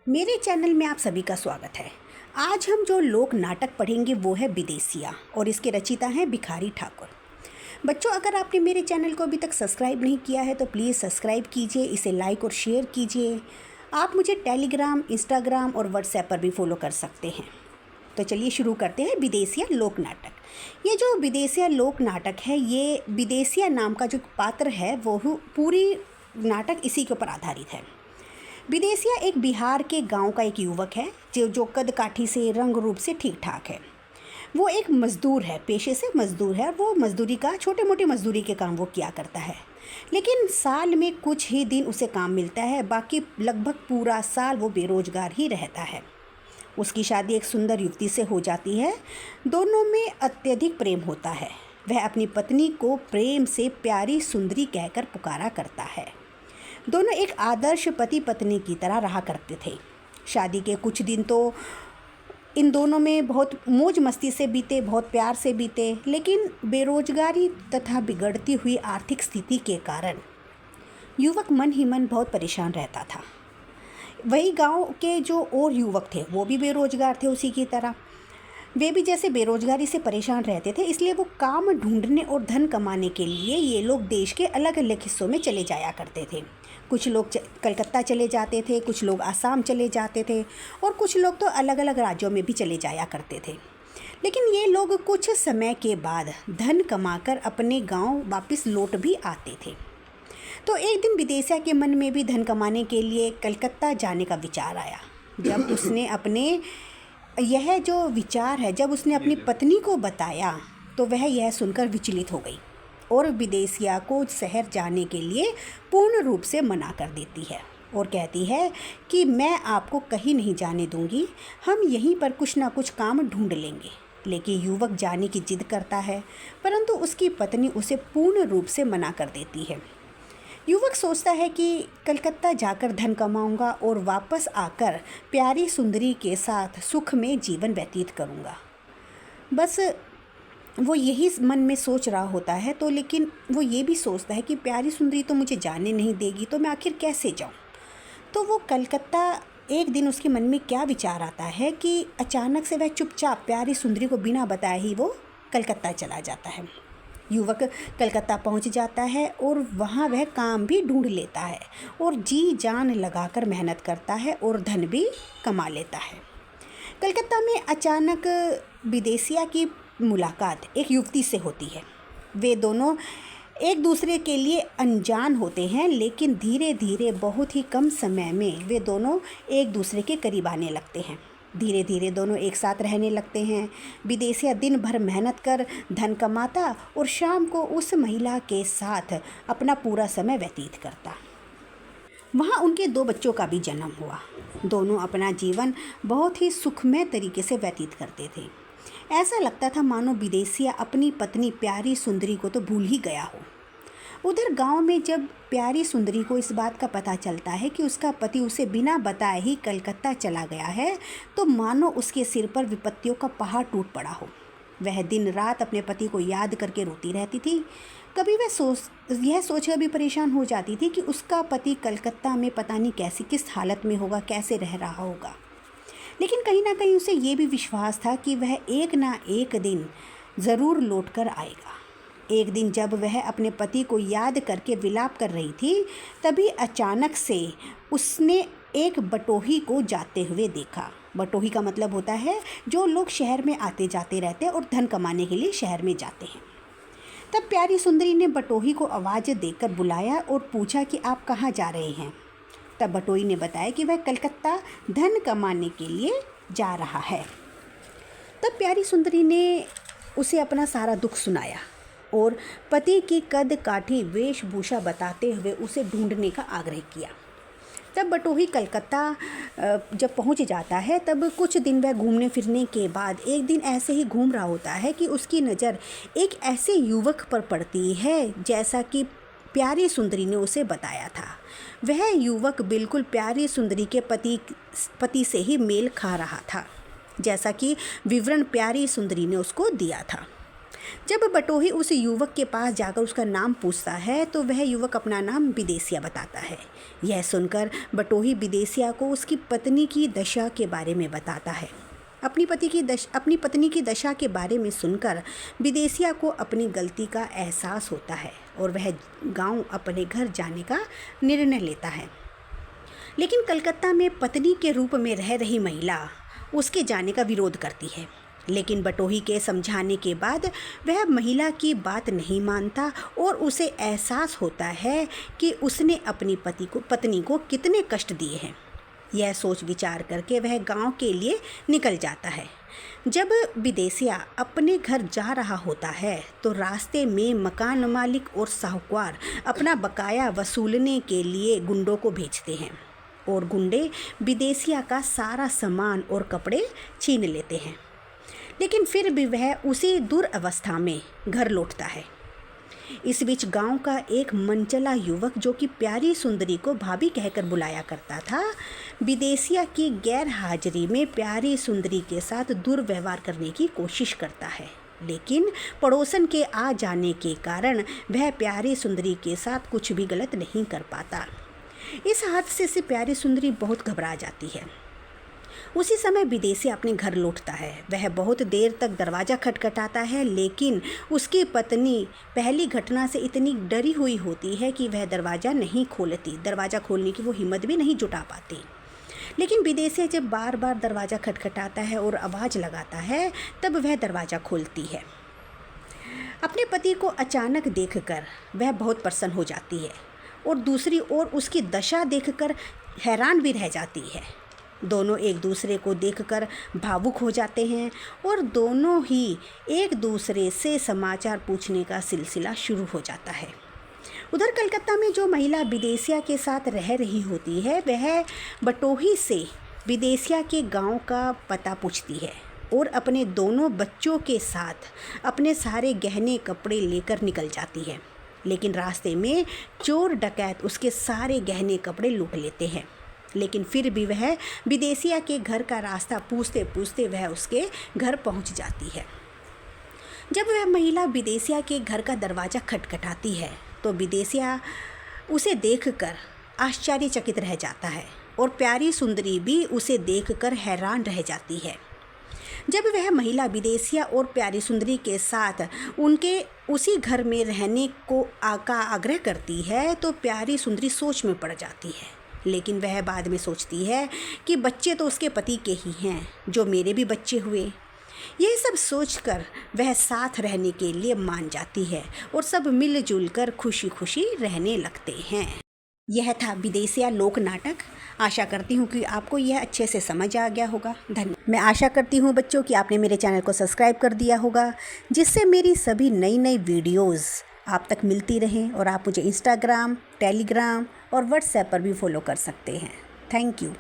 मेरे चैनल में आप सभी का स्वागत है। आज हम जो लोक नाटक पढ़ेंगे वो है विदेसिया और इसके रचयिता हैं भिखारी ठाकुर। बच्चों, अगर आपने मेरे चैनल को अभी तक सब्सक्राइब नहीं किया है तो प्लीज़ सब्सक्राइब कीजिए, इसे लाइक और शेयर कीजिए। आप मुझे टेलीग्राम, इंस्टाग्राम और व्हाट्सएप पर भी फॉलो कर सकते हैं। तो चलिए शुरू करते हैं विदेसिया लोक नाटक। ये जो विदेसिया लोक नाटक है, ये विदेसिया नाम का जो पात्र है वो पूरी नाटक इसी के ऊपर आधारित है। विदेसिया एक बिहार के गांव का एक युवक है जो कद काठी से, रंग रूप से ठीक ठाक है। वो एक मज़दूर है, पेशे से मज़दूर है। वो मज़दूरी का, छोटे मोटे मज़दूरी के काम वो किया करता है, लेकिन साल में कुछ ही दिन उसे काम मिलता है, बाकी लगभग पूरा साल वो बेरोजगार ही रहता है। उसकी शादी एक सुंदर युवती से हो जाती है। दोनों में अत्यधिक प्रेम होता है। वह अपनी पत्नी को प्रेम से प्यारी सुंदरी कहकर पुकारा करता है। दोनों एक आदर्श पति पत्नी की तरह रहा करते थे। शादी के कुछ दिन तो इन दोनों में बहुत मौज मस्ती से बीते, बहुत प्यार से बीते, लेकिन बेरोजगारी तथा बिगड़ती हुई आर्थिक स्थिति के कारण युवक मन ही मन बहुत परेशान रहता था। वही गांव के जो और युवक थे वो भी बेरोजगार थे उसी की तरह। वे भी जैसे बेरोजगारी से परेशान रहते थे, इसलिए वो काम ढूंढने और धन कमाने के लिए ये लोग देश के अलग अलग हिस्सों में चले जाया करते थे। कुछ लोग कलकत्ता चले जाते थे, कुछ लोग आसाम चले जाते थे और कुछ लोग तो अलग अलग राज्यों में भी चले जाया करते थे। लेकिन ये लोग कुछ समय के बाद धन कमाकर अपने गांव वापस लौट भी आते थे। तो एक दिन विदेसिया के मन में भी धन कमाने के लिए कलकत्ता जाने का विचार आया। जब उसने अपनी पत्नी को बताया तो वह यह सुनकर विचलित हो गई और विदेसिया को शहर जाने के लिए पूर्ण रूप से मना कर देती है और कहती है कि मैं आपको कहीं नहीं जाने दूंगी, हम यहीं पर कुछ ना कुछ काम ढूंढ लेंगे। लेकिन युवक जाने की जिद करता है, परंतु उसकी पत्नी उसे पूर्ण रूप से मना कर देती है। युवक सोचता है कि कलकत्ता जाकर धन कमाऊंगा और वापस आकर प्यारी सुंदरी के साथ सुख में जीवन व्यतीत करूंगा। बस वो यही मन में सोच रहा होता है, तो लेकिन वो ये भी सोचता है कि प्यारी सुंदरी तो मुझे जाने नहीं देगी, तो मैं आखिर कैसे जाऊं। तो वो कलकत्ता, एक दिन उसके मन में क्या विचार आता है कि अचानक से वह चुपचाप प्यारी सुंदरी को बिना बताए ही वो कलकत्ता चला जाता है। युवक कलकत्ता पहुंच जाता है और वहां वह काम भी ढूंढ लेता है और जी जान लगाकर मेहनत करता है और धन भी कमा लेता है। कलकत्ता में अचानक विदेसिया की मुलाकात एक युवती से होती है। वे दोनों एक दूसरे के लिए अनजान होते हैं, लेकिन धीरे धीरे बहुत ही कम समय में वे दोनों एक दूसरे के करीब आने लगते हैं। धीरे धीरे दोनों एक साथ रहने लगते हैं। विदेसिया दिन भर मेहनत कर धन कमाता और शाम को उस महिला के साथ अपना पूरा समय व्यतीत करता। वहाँ उनके 2 बच्चों का भी जन्म हुआ। दोनों अपना जीवन बहुत ही सुखमय तरीके से व्यतीत करते थे। ऐसा लगता था मानो विदेसिया अपनी पत्नी प्यारी सुंदरी को तो भूल ही गया हो। उधर गांव में जब प्यारी सुंदरी को इस बात का पता चलता है कि उसका पति उसे बिना बताए ही कलकत्ता चला गया है, तो मानो उसके सिर पर विपत्तियों का पहाड़ टूट पड़ा हो। वह दिन रात अपने पति को याद करके रोती रहती थी। कभी वह यह सोचकर भी परेशान हो जाती थी कि उसका पति कलकत्ता में पता नहीं किस हालत में होगा, कैसे रह रहा होगा। लेकिन कहीं ना कहीं उसे ये भी विश्वास था कि वह एक ना एक दिन ज़रूर लौट कर आएगा। एक दिन जब वह अपने पति को याद करके विलाप कर रही थी, तभी अचानक से उसने एक बटोही को जाते हुए देखा। बटोही का मतलब होता है जो लोग शहर में आते जाते रहते हैं और धन कमाने के लिए शहर में जाते हैं। तब प्यारी सुंदरी ने बटोही को आवाज़ देकर बुलाया और पूछा कि आप कहाँ जा रहे हैं। तब बटोही ने बताया कि वह कलकत्ता धन कमाने के लिए जा रहा है। तब प्यारी सुंदरी ने उसे अपना सारा दुख सुनाया और पति की कद काठी वेशभूषा बताते हुए उसे ढूंढने का आग्रह किया। तब बटोही कलकत्ता जब पहुंच जाता है, तब कुछ दिन वह घूमने फिरने के बाद एक दिन ऐसे ही घूम रहा होता है कि उसकी नज़र एक ऐसे युवक पर पड़ती है जैसा कि प्यारी सुंदरी ने उसे बताया था। वह युवक बिल्कुल प्यारी सुंदरी के पति से ही मेल खा रहा था, जैसा कि विवरण प्यारी सुंदरी ने उसको दिया था। जब बटोही उस युवक के पास जाकर उसका नाम पूछता है तो वह युवक अपना नाम विदेसिया बताता है। यह सुनकर बटोही विदेसिया को उसकी पत्नी की दशा के बारे में बताता है। अपनी पत्नी की दशा के बारे में सुनकर विदेसिया को अपनी गलती का एहसास होता है और वह गांव अपने घर जाने का निर्णय लेता है। लेकिन कलकत्ता में पत्नी के रूप में रह रही महिला उसके जाने का विरोध करती है। लेकिन बटोही के समझाने के बाद वह महिला की बात नहीं मानता और उसे एहसास होता है कि उसने अपनी पत्नी को कितने कष्ट दिए हैं। यह सोच विचार करके वह गांव के लिए निकल जाता है। जब विदेसिया अपने घर जा रहा होता है तो रास्ते में मकान मालिक और साहूकार अपना बकाया वसूलने के लिए गुंडों को भेजते हैं और गुंडे विदेसिया का सारा सामान और कपड़े छीन लेते हैं। लेकिन फिर भी वह उसी दुर्अवस्था में घर लौटता है। इस बीच गांव का एक मनचला युवक जो कि प्यारी सुंदरी को भाभी कहकर बुलाया करता था, विदेसिया की गैर हाजिरी में प्यारी सुंदरी के साथ दुर्व्यवहार करने की कोशिश करता है। लेकिन पड़ोसन के आ जाने के कारण वह प्यारी सुंदरी के साथ कुछ भी गलत नहीं कर पाता। इस हादसे से प्यारी सुंदरी बहुत घबरा जाती है। उसी समय विदेशी अपने घर लौटता है। वह बहुत देर तक दरवाज़ा खटखटाता है, लेकिन उसकी पत्नी पहली घटना से इतनी डरी हुई होती है कि वह दरवाज़ा नहीं खोलती। दरवाज़ा खोलने की वो हिम्मत भी नहीं जुटा पाती। लेकिन विदेशी जब बार बार दरवाज़ा खटखटाता है और आवाज़ लगाता है, तब वह दरवाज़ा खोलती है। अपने पति को अचानक देखकर वह बहुत प्रसन्न हो जाती है और दूसरी ओर उसकी दशा देखकर हैरान भी रह जाती है। दोनों एक दूसरे को देखकर भावुक हो जाते हैं और दोनों ही एक दूसरे से समाचार पूछने का सिलसिला शुरू हो जाता है। उधर कलकत्ता में जो महिला विदेसिया के साथ रह रही होती है, वह बटोही से विदेसिया के गांव का पता पूछती है और अपने दोनों बच्चों के साथ अपने सारे गहने कपड़े लेकर निकल जाती है। लेकिन रास्ते में चोर डकैत उसके सारे गहने कपड़े लूट लेते हैं। लेकिन फिर भी वह विदेसिया के घर का रास्ता पूछते पूछते वह उसके घर पहुंच जाती है। जब वह महिला विदेसिया के घर का दरवाज़ा खटखटाती है तो विदेसिया उसे देखकर आश्चर्यचकित रह जाता है और प्यारी सुंदरी भी उसे देखकर हैरान रह जाती है। जब वह महिला विदेसिया और प्यारी सुंदरी के साथ उनके उसी घर में रहने का आग्रह करती है तो प्यारी सुंदरी सोच में पड़ जाती है। लेकिन वह बाद में सोचती है कि बच्चे तो उसके पति के ही हैं, जो मेरे भी बच्चे हुए। यह सब सोचकर वह साथ रहने के लिए मान जाती है और सब मिलजुल कर खुशी खुशी रहने लगते हैं। यह था विदेसिया लोक नाटक। आशा करती हूँ कि आपको यह अच्छे से समझ आ गया होगा। धन्यवाद। मैं आशा करती हूँ बच्चों कि आपने मेरे चैनल को सब्सक्राइब कर दिया होगा, जिससे मेरी सभी नई वीडियोज़ आप तक मिलती रहें और आप मुझे इंस्टाग्राम, टेलीग्राम और व्हाट्सएप पर भी फॉलो कर सकते हैं। Thank you.